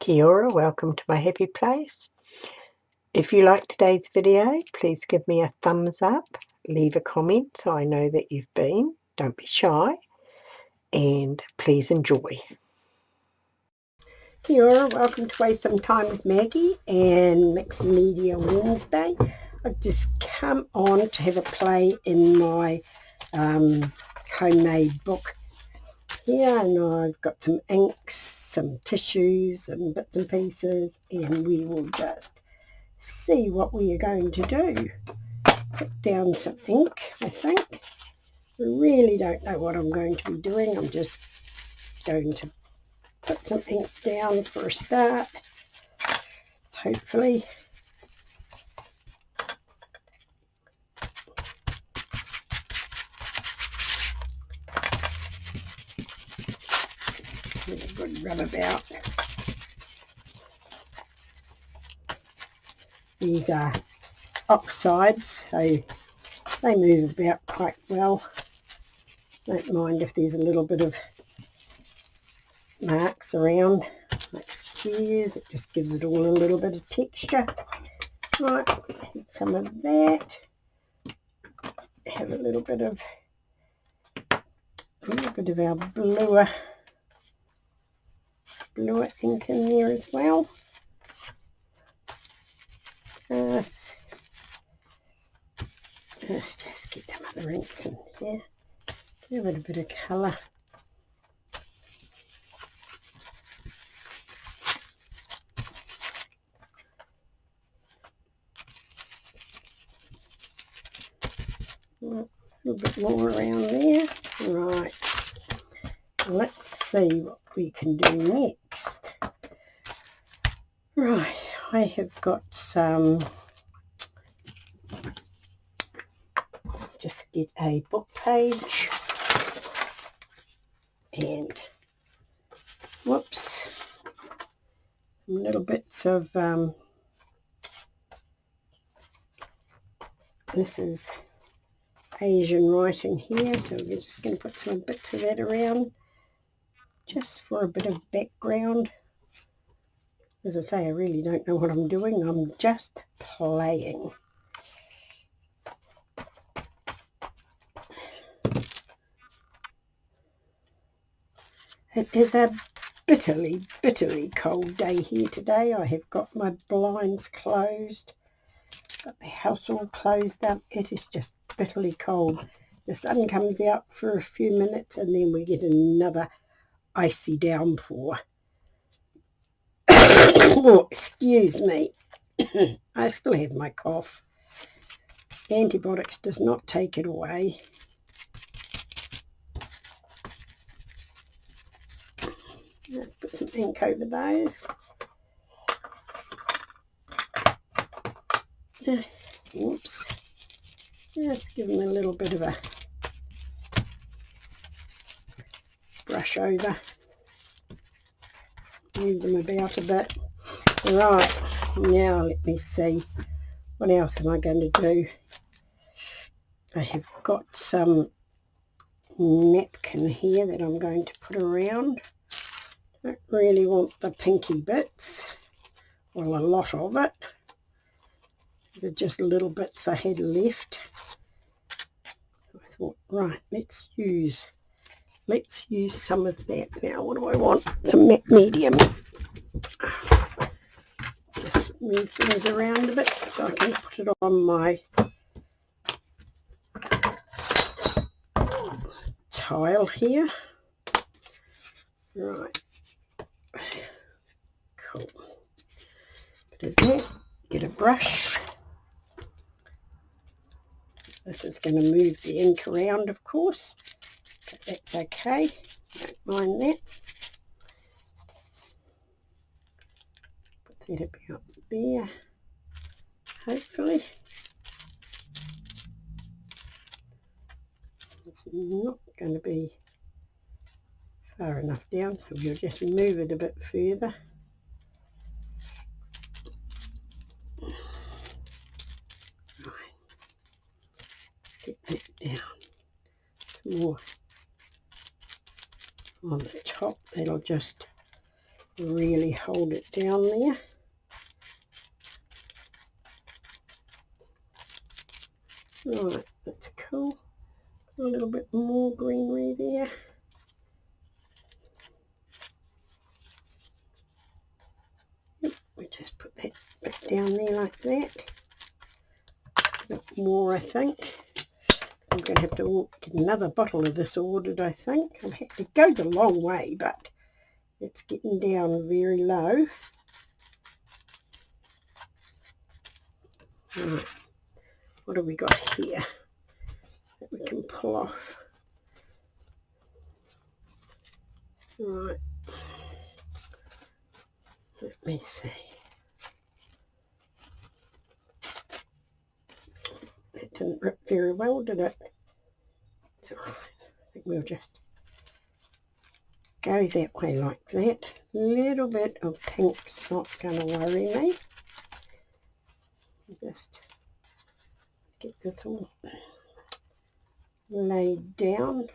Kia ora, welcome to my happy place. If you like today's video, please give me a thumbs up, leave a comment so I know that you've been. Don't be shy, and please enjoy. Kia ora, welcome to Waste Some Time with Maggie and Mixed Media Wednesday. I've just come on to have a play in my homemade book here, and I've got some inks, some tissues and bits and pieces, and we will just see what we are going to do. Put down some ink, I think. I really don't know what I'm going to be doing. I'm just going to put some ink down for a start, hopefully. Give it a good rub about. These are oxides, so they move about quite well. Don't mind if there's a little bit of marks around, like squares. It just gives it all a little bit of texture. Right, add some of that. Have a little bit of our bluer ink in there as well. Let's just get some other inks in here. Give it a bit of colour. A little bit more around there. Right. Let's see what we can do next. Right. I have got some. Just get a book page and whoops, little bits of this is Asian writing here, so we're just going to put some bits of that around just for a bit of background. As I say, I really don't know what I'm doing. I'm just playing. It is a bitterly, bitterly cold day here today. I have got my blinds closed, got the house all closed up. It is just bitterly cold. The sun comes out for a few minutes and then we get another icy downpour. Oh, excuse me. I still have my cough. Antibiotics does not take it away. Let's put some ink over those. Whoops. Let's give them a little bit of a brush over. Move them about a bit. Right, now let me see. What else am I going to do? I have got some napkin here that I'm going to put around. Don't really want the pinky bits, well, a lot of it. They're just little bits I had left. I thought, right, let's use some of that. Now, what do I want? Some matte medium. Just move things around a bit so I can put it on my tile here. Right. Cool. Bit of that. Get a brush. This is going to move the ink around, of course, but that's okay. Don't mind that. Put that about there, hopefully. It's not going to be far enough down, so we'll just move it a bit further. Get that down. Some more on the top. That'll just really hold it down there. Right, that's cool. A little bit more greenery there. We just put that back down there like that. A bit more, I think. I'm going to have to get another bottle of this ordered, I think. It goes a long way, but it's getting down very low. Right. What have we got here that we can pull off? Right. Let me see. That didn't rip very well, did it? It's all right. I think we'll just go that way like that. A little bit of pink's not going to worry me. Just get this all laid down.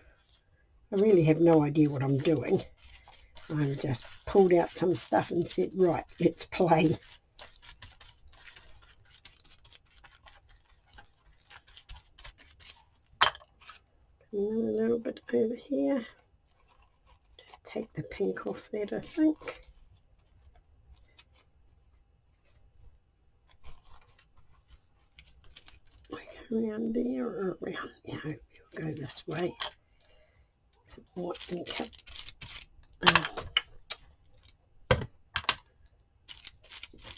I really have no idea what I'm doing. I just pulled out some stuff and said, right, let's play. A little bit over here. Just take the pink off that, I think. Around there or around, yeah, we'll go this way. Some more ink.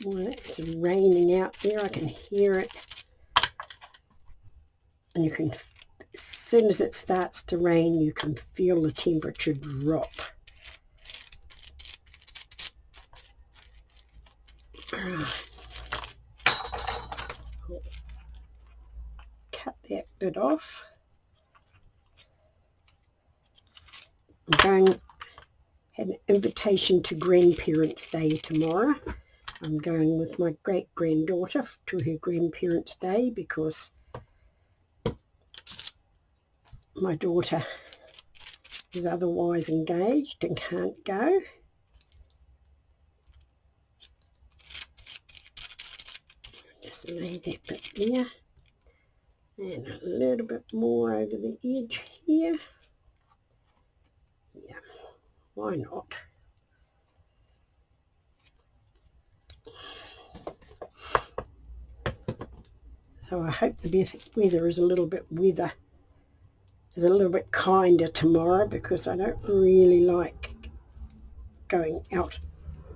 Well, it's raining out there, I can hear it. And you can, as soon as it starts to rain, you can feel the temperature drop. Cut that bit off. Had an invitation to Grandparents' Day tomorrow. I'm going with my great-granddaughter to her Grandparents' Day because my daughter is otherwise engaged and can't go. Just lay that bit there. And a little bit more over the edge here. Yeah, why not? So I hope the weather is a little bit kinder tomorrow, because I don't really like going out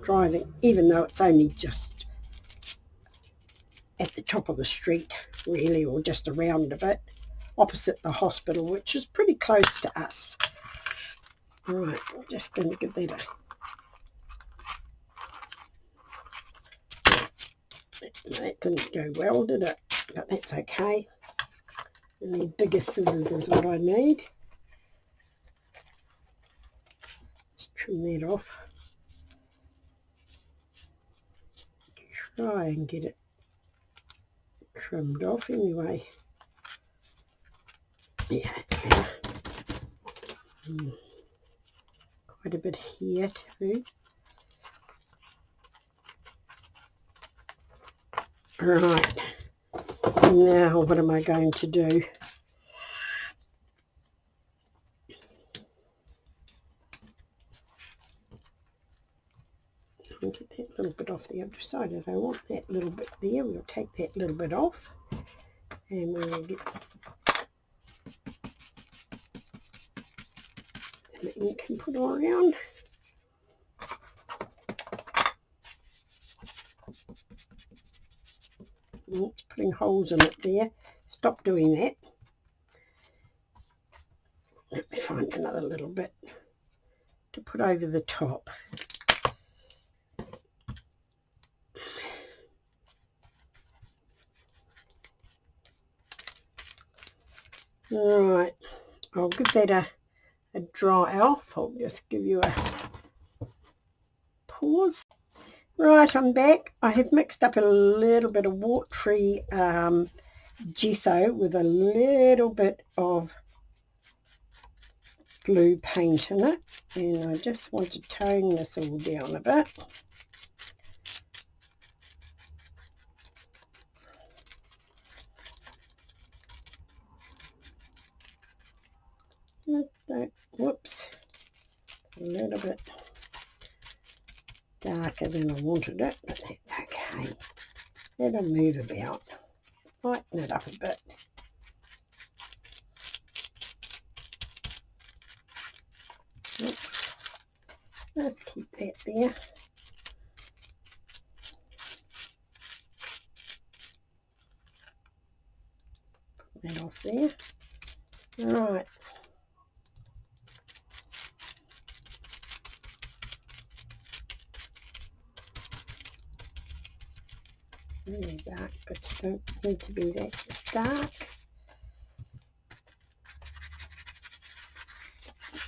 driving, even though it's only just at the top of the street, really, or just around a bit, opposite the hospital, which is pretty close to us. Right, I'm just going to give that a... That didn't go well, did it? But that's okay. I need bigger scissors is what I need. Just trim that off. Try and get it trimmed off anyway. Yeah, it's better. Quite a bit here too. Right, now what am I going to do? I'll get that little bit off the other side. I don't want that little bit there. We'll take that little bit off and we'll get the ink and put all around. It's putting holes in it there. Stop doing that. Let me find another little bit to put over the top. Right, I'll give that a dry off. I'll just give you a pause. Right, I'm back. I have mixed up a little bit of watery gesso with a little bit of blue paint in it, and I just want to tone this all down a bit. Whoops, a little bit darker than I wanted it, but that's okay. It'll move about. Lighten it up a bit. Oops. Let's keep that there. Put that off there. Right. Really dark bits don't need to be that dark.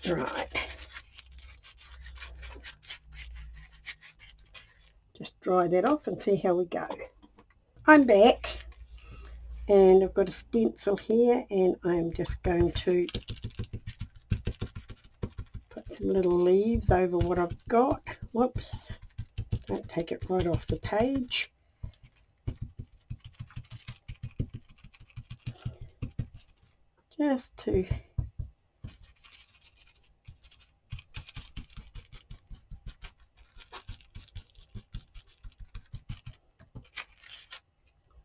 Right. Just dry that off and see how we go. I'm back and I've got a stencil here, and I'm just going to put some little leaves over what I've got. Whoops, don't take it right off the page. Just to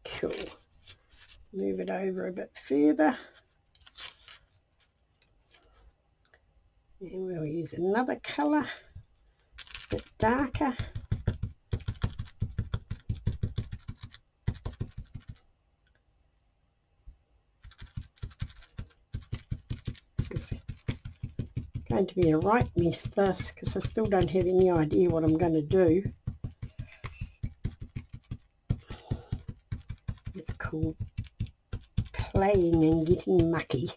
cool. Move it over a bit further, and we'll use another colour, a bit darker. This is going to be a right mess, this, because I still don't have any idea what I'm going to do. It's called playing and getting mucky.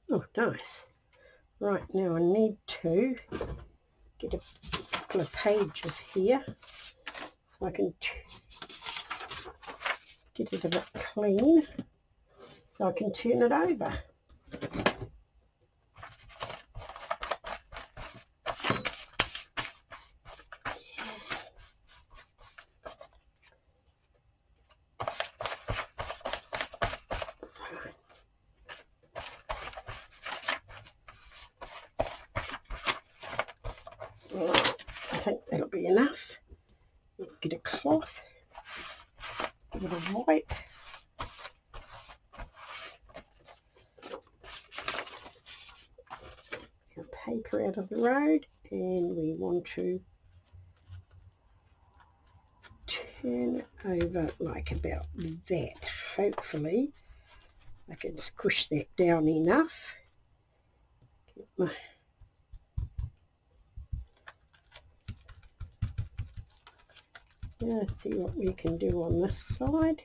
Oh, nice. Right, now I need to get a couple of pages here so I can get it a bit clean so I can turn it over. I think that'll be enough. Get a cloth, give it a wipe. Our paper out of the road, and we want to turn it over like about that. Hopefully I can squish that down enough. Get my Let's see what we can do on this side.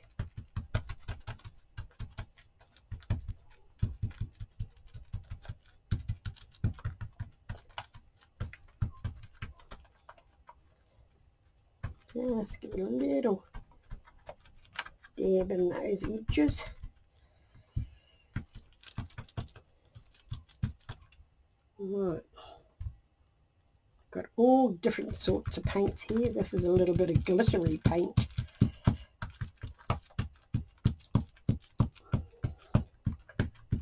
Let's give it a little dab in those edges. Right. Got all different sorts of paints here. This is a little bit of glittery paint.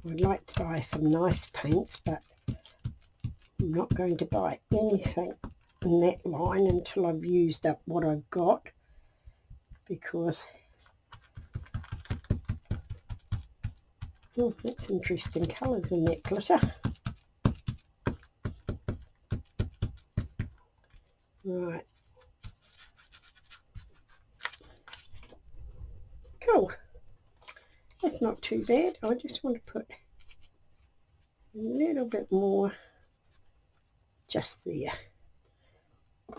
I'd like to buy some nice paints, but I'm not going to buy anything in that line until I've used up what I've got, because oh, that's interesting colours in that glitter. Right. Cool. That's not too bad. I just want to put a little bit more just there.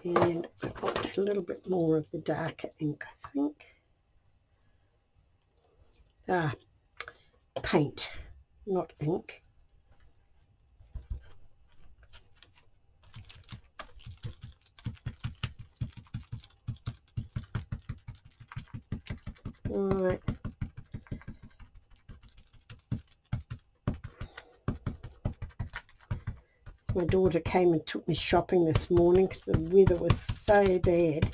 And I want a little bit more of the darker ink, I think. Paint, not ink. My daughter came and took me shopping this morning because the weather was so bad.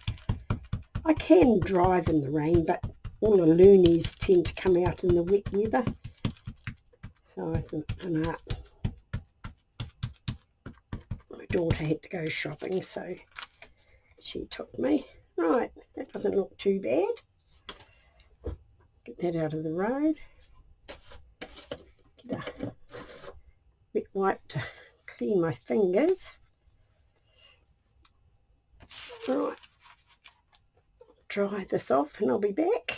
I can drive in the rain, but all the loonies tend to come out in the wet weather. So I thought, no, my daughter had to go shopping, so she took me. Right, that doesn't look too bad. Get that out of the road. Get a wet wipe to clean my fingers. Right, dry this off and I'll be back.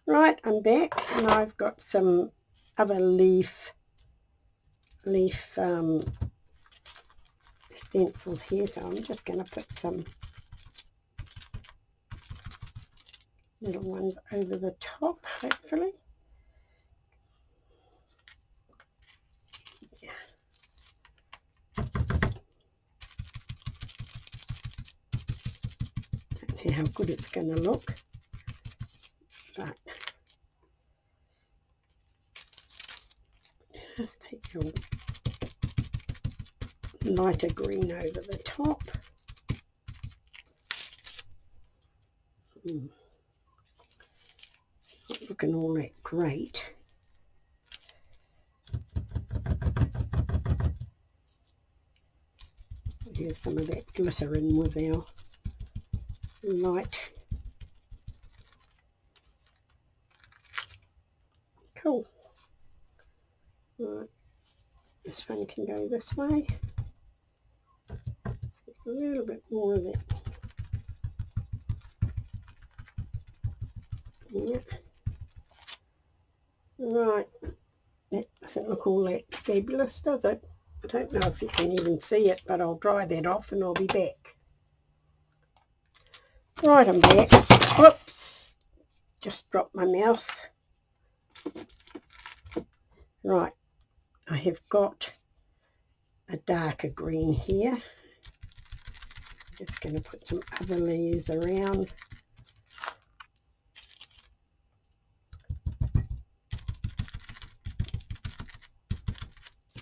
Right, I'm back and I've got some other leaf stencils here, so I'm just going to put some little ones over the top, hopefully. Yeah. Don't know how good it's going to look, but just take your lighter green over the top. Not looking all that great. Here's some of that glitter in with our light. Cool. Right. This one can go this way. A little bit more of it. Yeah. Right. That doesn't look all that fabulous, does it? I don't know if you can even see it, but I'll dry that off and I'll be back. Right, I'm back. Whoops. Just dropped my mouse. Right. I have got a darker green here. I'm just going to put some other layers around.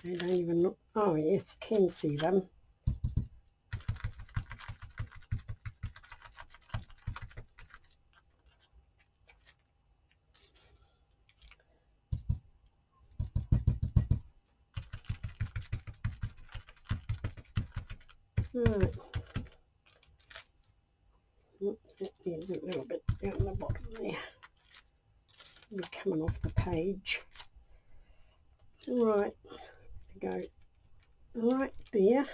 They don't even look, oh yes, you can see them. Right. That needs a little bit down the bottom there. It'll be coming off the page. Right, go right there.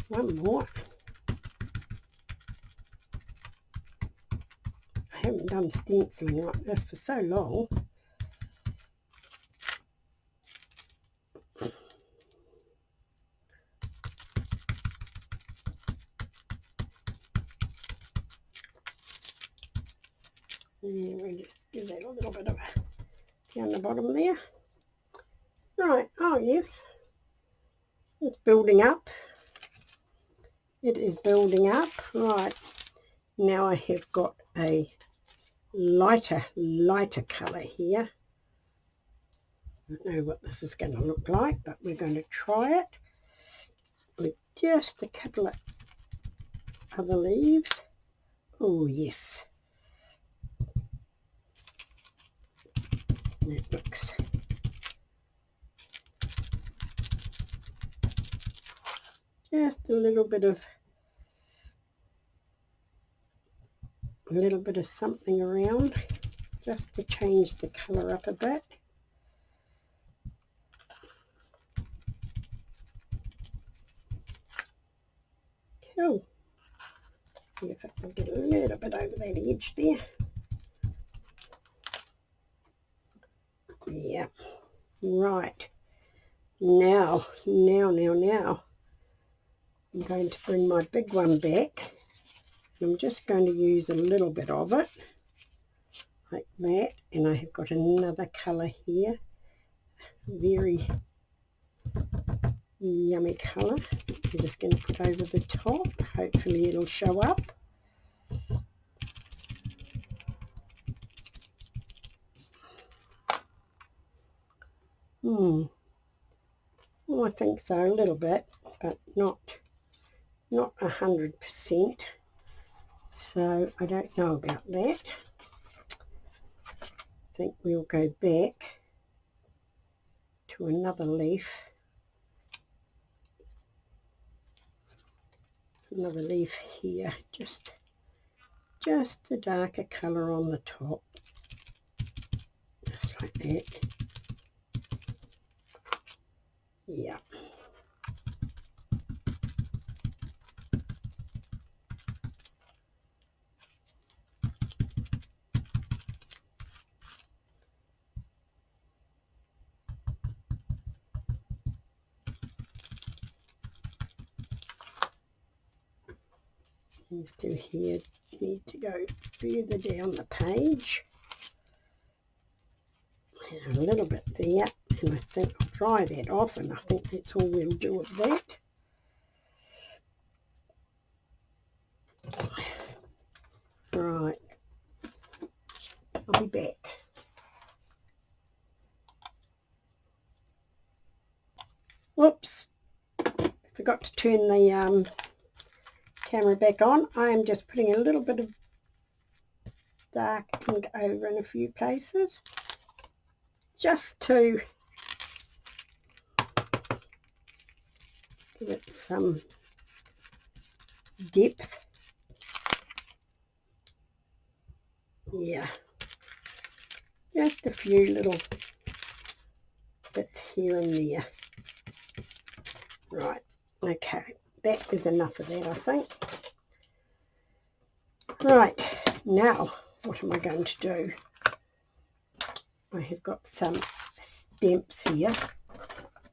One more. I haven't done stenciling like this for so long. And we'll just give that a little bit of a down the bottom there. Right, oh yes, it's building up. It is building up. Right, now I have got a lighter colour here. I don't know what this is going to look like, but we're going to try it with just a couple of other leaves. Oh yes, that looks just a little bit of something around just to change the colour up a bit. Cool. See if I can get a little bit over that edge there. Yeah. Right. Now. I'm going to bring my big one back. I'm just going to use a little bit of it, like that. And I have got another colour here. Very yummy colour. I'm just going to put over the top. Hopefully it'll show up. Well, I think so, a little bit, but not 100%. So I don't know about that. I think we'll go back to another leaf. Another leaf here, just a darker colour on the top, just like that. Yeah. These two here need to go further down the page. And a little bit there, and I think I'll dry that off, and I think that's all we'll do with that. Right, I'll be back. Whoops, forgot to turn the camera back on. I am just putting a little bit of dark ink over in a few places, just to give it some depth. Yeah, just a few little bits here and there. Right, okay, that is enough of that, I think. Right, now what am I going to do? I have got some stamps here,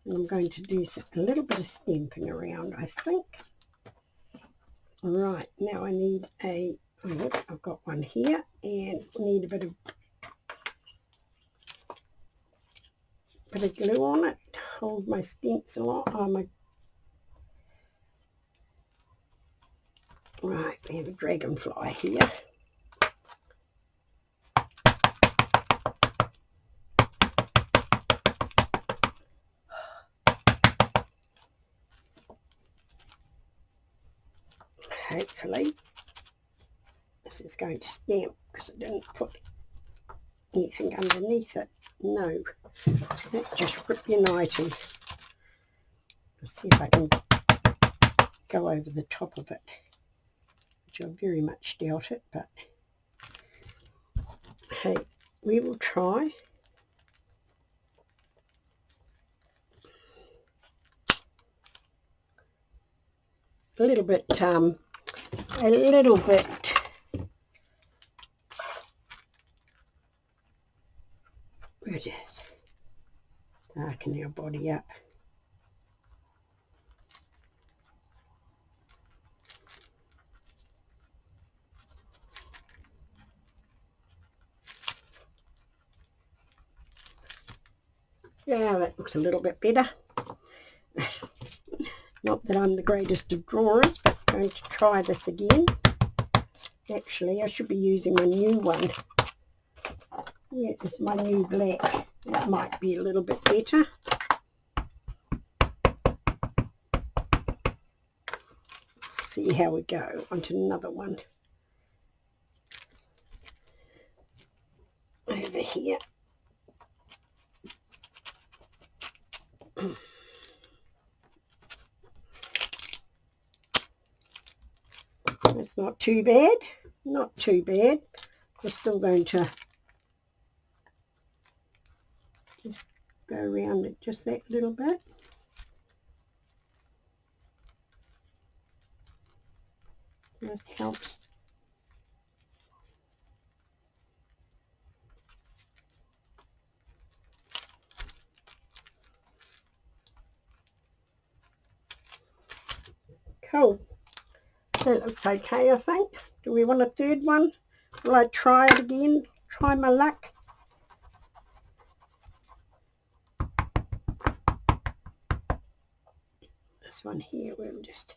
and I'm going to do a little bit of stamping around, I think. Right, now I need I've got one here, and I need a bit of glue on it to hold my stencil on. Right, we have a dragonfly here. Hopefully this is going to stamp, because I didn't put anything underneath it. No, that just rip your nightie. I'll see if I can go over the top of it, which I very much doubt it, but hey, we will try. A little bit where it is, darken our body up. Yeah, that looks a little bit better. Not that I'm the greatest of drawers, but I'm going to try this again. Actually, I should be using a new one. Where is my new black? That might be a little bit better. Let's see how we go. Onto another one. Over here. It's not too bad. Not too bad. We're still going to just go around it just that little bit. Just helps. Cool. That looks okay, I think. Do we want a third one? Will I try it again? Try my luck? This one here, we'll just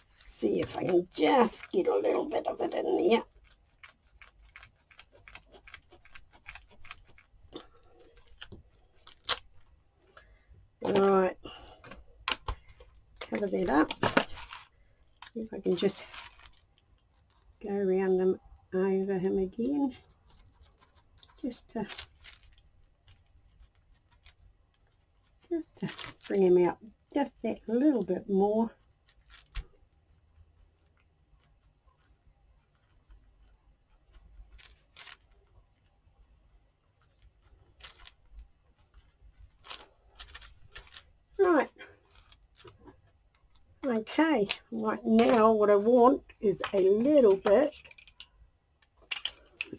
see if I can just get a little bit of it in there. Right, cover that up. See if I can just go around them over him again, just to bring him out just that little bit more. Right, okay, right now what I want is a little bit,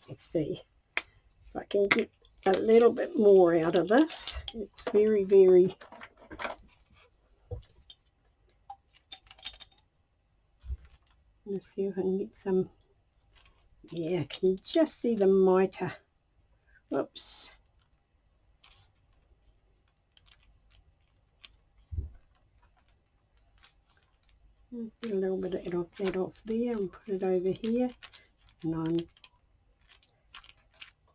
let's see if I can get a little bit more out of this. It's very, very, let's see if I can get some, yeah, I can just see the mitre. Whoops. Let's get a little bit of that off there and put it over here. And I'm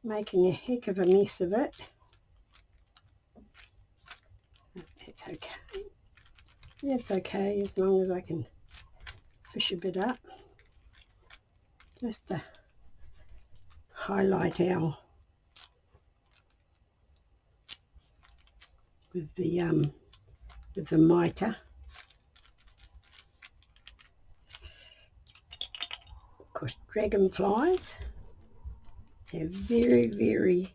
making a heck of a mess of it. That's okay. That's okay as long as I can fish a bit up. Just to highlight our with the mitre. Of course, dragonflies have very, very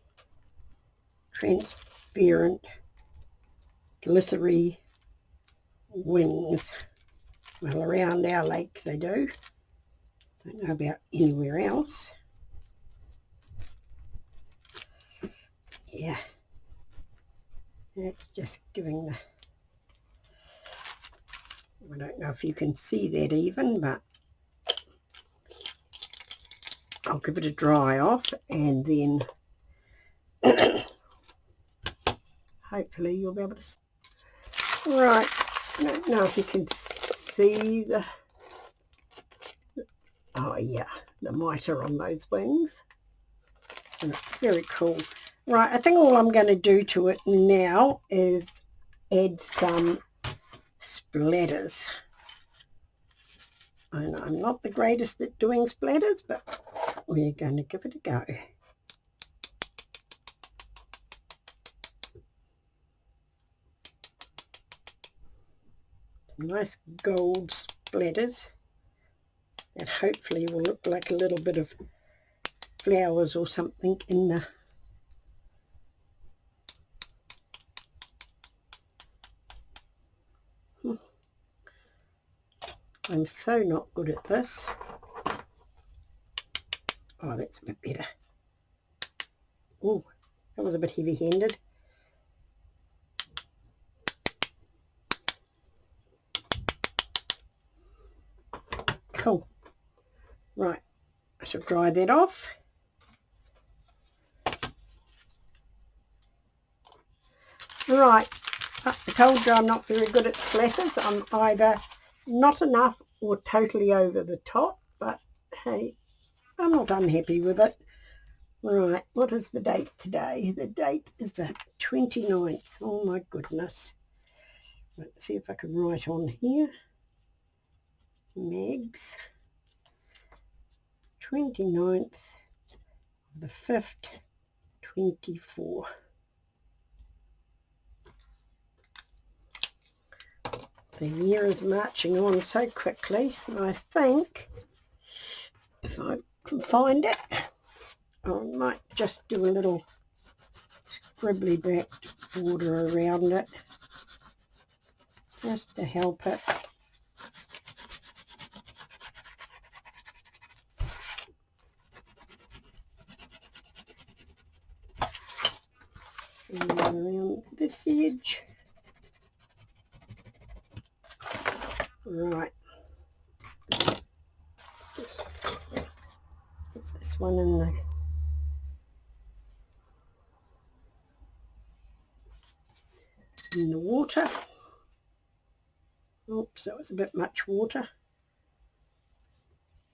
transparent, glittery wings. Well, around our lake they do. Don't know about anywhere else. Yeah, that's just giving the, I don't know if you can see that even, but I'll give it a dry off and then hopefully you'll be able to see. Right, I don't know if you can see the, oh yeah, the mitre on those wings. And it's very cool. Right, I think all I'm going to do to it now is add some splatters. And I'm not the greatest at doing splatters, but we're going to give it a go. Some nice gold splatters that hopefully will look like a little bit of flowers or something in the I'm so not good at this. Oh, that's a bit better. Oh, that was a bit heavy-handed. Cool. Right, I shall dry that off. Right, I told you I'm not very good at splatters. I'm either not enough or totally over the top, but hey, I'm not unhappy with it. Right, what is the date today? The date is the 29th. Oh my goodness. Let's see if I can write on here. Megs. 29th of the 5th, 24. The year is marching on so quickly, and I think if I can find it, I might just do a little scribbly backed border around it just to help it. And around this edge. Right. Just put this one in the water. Oops, that was a bit much water.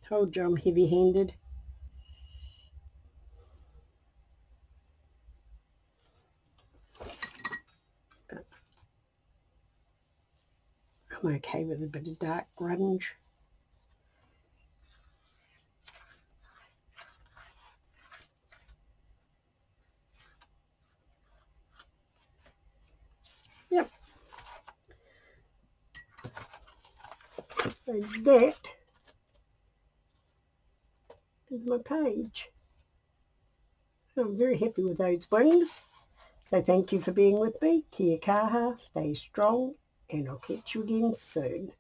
Told you I'm heavy-handed. I'm okay with a bit of dark grunge. Yep. So that is my page. So I'm very happy with those wings. So thank you for being with me. Kia kaha, stay strong, and I'll catch you again soon.